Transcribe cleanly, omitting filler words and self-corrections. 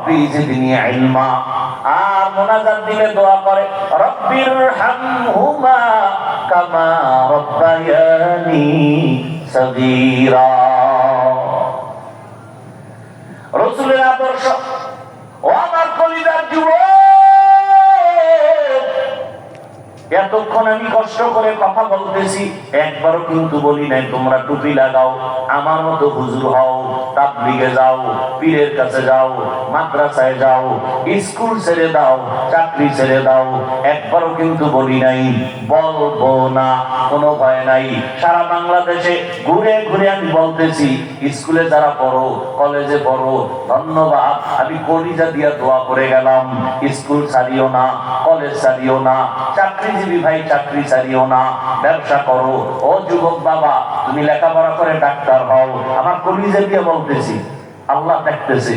রব্বি জিদনি ইলমা। আর মুনাজাত দিলে দোয়া করে রব্বিরহামহুমা কামা রব্বায়ানি সগীরা। রাসূলের আদর্শ। ও আমার কলিজার যুবক, এতক্ষণ আমি কষ্ট করে কথা বলতেছি, একবারও কিন্তু বলি নাই তোমরা টুপি লাগাও, আমার মতো হুজুর হও, তাবলীগে যাও, পীরের কাছে যাও, মাদ্রাসায় যাও, স্কুল ছেড়ে দাও, চাকরি ছেড়ে দাও। একবারও কিন্তু বলি নাই, বলবো না, কোনো ভয় নাই। সারা বাংলাদেশে ঘুরে ঘুরে আমি বলতেছি, স্কুলে যারা পড়ো, কলেজে পড়ো, ধন্যবাদ, আমি কলিজা দিয়া দোয়া করে গেলাম। স্কুল ছাড়িও না, কলেজ ছাড়িও না, চাকরিজীবী ভাই চাকরি ছাড়িও না, ব্যবসা করো। ও যুবক বাবা, তুমি লেখাপড়া করে ডাক্তার হও। আমার কলিজা দিয়ে বলতেছি, আল্লাহ দেখতেছে।